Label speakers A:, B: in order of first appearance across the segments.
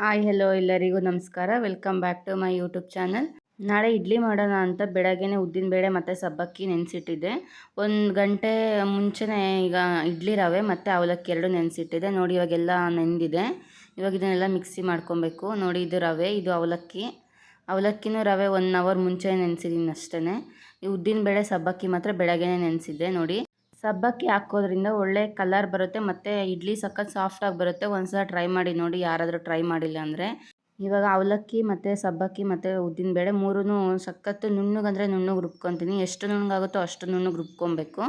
A: Hi hello ಎಲ್ಲರಿಗೂ ನಮಸ್ಕಾರ. Welcome back to my YouTube channel. ನಾಳೆ ಇಡ್ಲಿ ಮಾಡೋಣ ಅಂತ ಬೆಳಗ್ಗೆನೇ ಉದ್ದಿನಬೇಳೆ ಮತ್ತು ಸಬ್ಬಕ್ಕಿ ನೆನೆಸಿಟ್ಟಿದ್ದೆ. 1 ಗಂಟೆ ಮುಂಚೆನೇ ಈಗ ಇಡ್ಲಿ ರವೆ ಮತ್ತು ಅವಲಕ್ಕಿ ಎರಡು ನೆನೆಸಿಟ್ಟಿದ್ದೆ. ನೋಡಿ ಇವಾಗೆಲ್ಲ ನೆಂದಿದೆ. ಇವಾಗ ಇದನ್ನೆಲ್ಲ ಮಿಕ್ಸಿ ಮಾಡ್ಕೊಬೇಕು. ನೋಡಿ ಇದು ರವೆ, ಇದು ಅವಲಕ್ಕಿ. ಅವಲಕ್ಕಿನೂ ರವೆ 1 ಅವರ್ ಮುಂಚೆ ನೆನೆಸಿದ್ದೀನಿ ಅಷ್ಟೇ. ಈ ಉದ್ದಿನಬೇಳೆ ಸಬ್ಬಕ್ಕಿ ಮಾತ್ರ ಬೆಳಗ್ಗೆನೇ ನೆನೆಸಿದ್ದೆ. ನೋಡಿ ಸಬ್ಬಕ್ಕಿ ಹಾಕೋದ್ರಿಂದ ಒಳ್ಳೆ ಕಲರ್ ಬರುತ್ತೆ ಮತ್ತು ಇಡ್ಲಿ ಸಖತ್ ಸಾಫ್ಟಾಗಿ ಬರುತ್ತೆ. ಒಂದ್ಸಲ ಟ್ರೈ ಮಾಡಿ ನೋಡಿ ಯಾರಾದರೂ ಟ್ರೈ ಮಾಡಿಲ್ಲ ಅಂದರೆ. ಇವಾಗ ಅವಲಕ್ಕಿ ಮತ್ತು ಸಬ್ಬಕ್ಕಿ ಮತ್ತು ಉದ್ದಿನಬೇಳೆ ಮೂರೂ ಸಖತ್ತು ನುಣ್ಣಗಂದರೆ ನುಣ್ಣಗೆ ರುಬ್ಕೊತೀನಿ. ಎಷ್ಟು ನುಣ್ಣಗಾಗುತ್ತೋ ಅಷ್ಟು ನುಣ್ಣಗೆ ರುಬ್ಕೊಬೇಕು.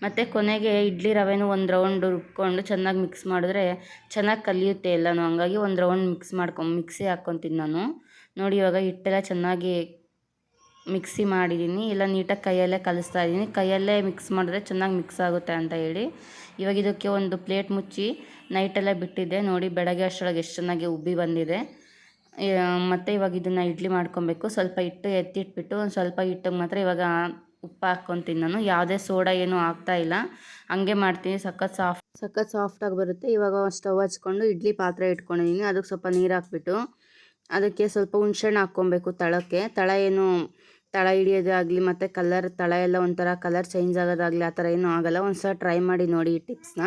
A: ಮತ್ತು ಕೊನೆಗೆ ಇಡ್ಲಿ ರವೆನೂ 1 ರೌಂಡ್ ರುಬ್ಕೊಂಡು ಚೆನ್ನಾಗಿ ಮಿಕ್ಸ್ ಮಾಡಿದ್ರೆ ಚೆನ್ನಾಗಿ ಕಲಿಯುತ್ತೆ ಎಲ್ಲನೂ. ಹಂಗಾಗಿ 1 ರೌಂಡ್ ಮಿಕ್ಸಿ ಹಾಕ್ಕೊತೀನಿ ನಾನು. ನೋಡಿ ಇವಾಗ ಹಿಟ್ಟೆಲ್ಲ ಚೆನ್ನಾಗಿ ಮಿಕ್ಸಿ ಮಾಡಿದ್ದೀನಿ. ಎಲ್ಲ ನೀಟಾಗಿ ಕೈಯಲ್ಲೇ ಕಲಿಸ್ತಾ ಇದ್ದೀನಿ. ಕೈಯಲ್ಲೇ ಮಿಕ್ಸ್ ಮಾಡಿದ್ರೆ ಚೆನ್ನಾಗಿ ಮಿಕ್ಸ್ ಆಗುತ್ತೆ ಅಂತ ಹೇಳಿ ಇವಾಗ ಇದಕ್ಕೆ ಒಂದು ಪ್ಲೇಟ್ ಮುಚ್ಚಿ ನೈಟೆಲ್ಲ ಬಿಟ್ಟಿದ್ದೆ. ನೋಡಿ ಬೆಳಗ್ಗೆ ಅಷ್ಟರೊಳಗೆ ಎಷ್ಟು ಚೆನ್ನಾಗಿ ಉಬ್ಬಿ ಬಂದಿದೆ. ಮತ್ತು ಇವಾಗ ಇದನ್ನು ಇಡ್ಲಿ ಮಾಡ್ಕೊಬೇಕು. ಸ್ವಲ್ಪ ಹಿಟ್ಟು ಎತ್ತಿಟ್ಬಿಟ್ಟು ಒಂದು ಸ್ವಲ್ಪ ಹಿಟ್ಟಿಗೆ ಮಾತ್ರ ಇವಾಗ ಉಪ್ಪು ಹಾಕ್ಕೊತೀನಿ ನಾನು. ಯಾವುದೇ ಸೋಡಾ ಏನೂ ಹಾಕ್ತಾಯಿಲ್ಲ, ಹಂಗೆ ಮಾಡ್ತೀನಿ. ಸಖತ್ ಸಾಫ್ಟಾಗಿ ಬರುತ್ತೆ. ಇವಾಗ ಸ್ಟವ್ ಹಚ್ಕೊಂಡು ಇಡ್ಲಿ ಪಾತ್ರೆ ಇಟ್ಕೊಂಡಿದ್ದೀನಿ. ಅದಕ್ಕೆ ಸ್ವಲ್ಪ ನೀರು ಹಾಕ್ಬಿಟ್ಟು ಅದಕ್ಕೆ ಸ್ವಲ್ಪ ಹುಣ್ಸೆಹಣ್ಣು ಹಾಕ್ಕೊಬೇಕು. ತಳ ಏನು ತಳ ಹಿಡಿಯೋದಾಗಲಿ ಮತ್ತು ತಳ ಎಲ್ಲ ಒಂಥರ ಕಲರ್ ಚೇಂಜ್ ಆಗೋದಾಗಲಿ ಆ ಥರ ಏನೂ ಆಗೋಲ್ಲ. ಒಂದು ಸಲ ಟ್ರೈ ಮಾಡಿ ನೋಡಿ ಈ ಟಿಪ್ಸ್ನ.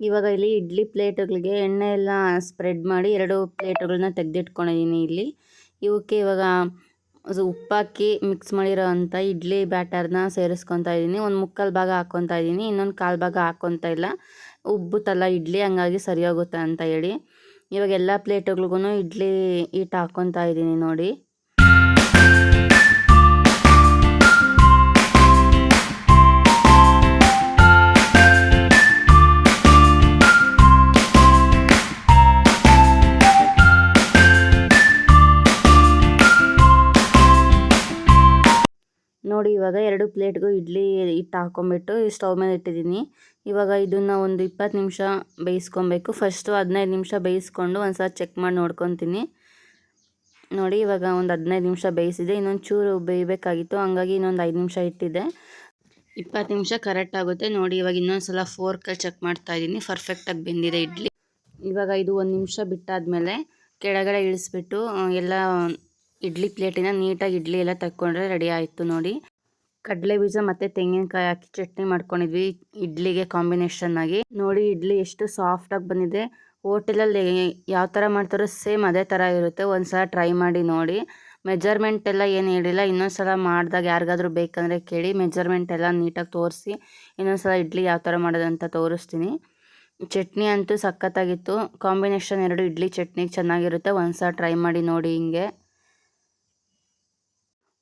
A: ಇವಾಗ ಇಲ್ಲಿ ಇಡ್ಲಿ ಪ್ಲೇಟ್ಗಳಿಗೆ ಎಣ್ಣೆ ಎಲ್ಲ ಸ್ಪ್ರೆಡ್ ಮಾಡಿ 2 ಪ್ಲೇಟ್ಗಳನ್ನ ತೆಗೆದಿಟ್ಕೊಂಡಿದ್ದೀನಿ ಇಲ್ಲಿ. ಇವಕ್ಕೆ ಇವಾಗ ಉಪ್ಪಾಕಿ ಮಿಕ್ಸ್ ಮಾಡಿರೋ ಅಂಥ ಇಡ್ಲಿ ಬ್ಯಾಟರ್ನ ಸೇರಿಸ್ಕೊತಾ ಇದ್ದೀನಿ. 1/4 ಭಾಗ ಹಾಕ್ಕೊತಾ ಇದ್ದೀನಿ, ಇನ್ನೊಂದು 1/4 ಭಾಗ ಹಾಕ್ಕೊತಾ ಇಲ್ಲ. ಉಬ್ಬುತ್ತಲ್ಲ ಇಡ್ಲಿ, ಹಂಗಾಗಿ ಸರಿ ಹೋಗುತ್ತೆ ಅಂತ ಹೇಳಿ ಇವಾಗ ಎಲ್ಲ ಪ್ಲೇಟ್ಗಳಿಗೂ ಇಡ್ಲಿ ಹಿಟ್ಟು ಹಾಕ್ಕೊತಾ ಇದ್ದೀನಿ ನೋಡಿ. ನೋಡಿ ಇವಾಗ 2 ಪ್ಲೇಟ್ಗೂ ಇಡ್ಲಿ ಹಿಟ್ಟು ಹಾಕ್ಕೊಂಬಿಟ್ಟು ಸ್ಟವ್ ಮೇಲೆ ಇಟ್ಟಿದ್ದೀನಿ. ಇವಾಗ ಇದನ್ನು ಒಂದು 20 ನಿಮಿಷ ಬೇಯಿಸ್ಕೊಬೇಕು. ಫಸ್ಟು 15 ನಿಮಿಷ ಬೇಯಿಸ್ಕೊಂಡು ಒಂದು ಸಲ ಚೆಕ್ ಮಾಡಿ ನೋಡ್ಕೊತೀನಿ. ನೋಡಿ ಇವಾಗ ಒಂದು 15 ನಿಮಿಷ ಬೇಯಿಸಿದೆ. ಇನ್ನೊಂದು ಚೂರು ಬೇಯಬೇಕಾಗಿತ್ತು, ಹಂಗಾಗಿ ಇನ್ನೊಂದು 5 ನಿಮಿಷ ಇಟ್ಟಿದ್ದೆ. 20 ನಿಮಿಷ ಕರೆಕ್ಟ್ ಆಗುತ್ತೆ. ನೋಡಿ ಇವಾಗ ಇನ್ನೊಂದು ಸಲ ಫೋರ್ಕಲ್ಲಿ ಚೆಕ್ ಮಾಡ್ತಾ ಇದ್ದೀನಿ. ಪರ್ಫೆಕ್ಟಾಗಿ ಬೆಂದಿದೆ ಇಡ್ಲಿ. ಇವಾಗ ಇದು 1 ನಿಮಿಷ ಬಿಟ್ಟಾದಮೇಲೆ ಕೆಳಗಡೆ ಇಳಿಸ್ಬಿಟ್ಟು ಎಲ್ಲ ಇಡ್ಲಿ ಪ್ಲೇಟಿನ ನೀಟಾಗಿ ಇಡ್ಲಿ ಎಲ್ಲ ತಕ್ಕೊಂಡ್ರೆ ರೆಡಿ ಆಯಿತು. ನೋಡಿ ಕಡಲೆ ಬೀಜ ಮತ್ತು ತೆಂಗಿನಕಾಯಿ ಹಾಕಿ ಚಟ್ನಿ ಮಾಡ್ಕೊಂಡಿದ್ವಿ ಇಡ್ಲಿಗೆ ಕಾಂಬಿನೇಷನ್ ಆಗಿ. ನೋಡಿ ಇಡ್ಲಿ ಎಷ್ಟು ಸಾಫ್ಟಾಗಿ ಬಂದಿದೆ. ಹೋಟೆಲಲ್ಲಿ ಯಾವ ಥರ ಮಾಡ್ತಾರೋ ಸೇಮ್ ಅದೇ ಥರ ಇರುತ್ತೆ. ಒಂದು ಸಲ ಟ್ರೈ ಮಾಡಿ ನೋಡಿ. ಮೆಜರ್ಮೆಂಟ್ ಎಲ್ಲ ಏನು ಹೇಳಿಲ್ಲ. ಇನ್ನೊಂದು ಸಲ ಮಾಡಿದಾಗ ಯಾರಿಗಾದ್ರೂ ಬೇಕಂದರೆ ಕೇಳಿ, ಮೆಜರ್ಮೆಂಟ್ ಎಲ್ಲ ನೀಟಾಗಿ ತೋರಿಸಿ ಇನ್ನೊಂದು ಸಲ ಇಡ್ಲಿ ಯಾವ ಥರ ಮಾಡೋದಂತ ತೋರಿಸ್ತೀನಿ. ಚಟ್ನಿ ಅಂತೂ ಸಖತ್ತಾಗಿತ್ತು. ಕಾಂಬಿನೇಷನ್ 2 ಇಡ್ಲಿ ಚಟ್ನಿಗೆ ಚೆನ್ನಾಗಿರುತ್ತೆ. ಒಂದು ಸಲ ಟ್ರೈ ಮಾಡಿ ನೋಡಿ. ಹಿಂಗೆ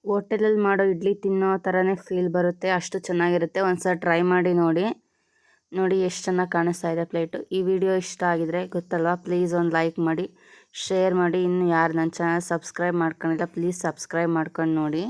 A: ಹೋಟೆಲಲ್ಲಿ ಮಾಡೋ ಇಡ್ಲಿ ತಿನ್ನೋ ಥರನೇ ಫೀಲ್ ಬರುತ್ತೆ, ಅಷ್ಟು ಚೆನ್ನಾಗಿರುತ್ತೆ. ಒಂದು ಸಲ ಟ್ರೈ ಮಾಡಿ ನೋಡಿ. ನೋಡಿ ಎಷ್ಟು ಚೆನ್ನಾಗಿ ಕಾಣಿಸ್ತಾ ಇದೆ ಪ್ಲೇಟು. ಈ ವಿಡಿಯೋ ಇಷ್ಟ ಆಗಿದರೆ ಗೊತ್ತಲ್ವಾ, ಪ್ಲೀಸ್ ಒಂದು ಲೈಕ್ ಮಾಡಿ, ಶೇರ್ ಮಾಡಿ. ಇನ್ನು ಯಾರು ನನ್ನ ಚಾನಲ್ ಸಬ್ಸ್ಕ್ರೈಬ್ ಮಾಡ್ಕೊಂಡಿಲ್ಲ ಪ್ಲೀಸ್ ಸಬ್ಸ್ಕ್ರೈಬ್ ಮಾಡ್ಕೊಂಡು ನೋಡಿ.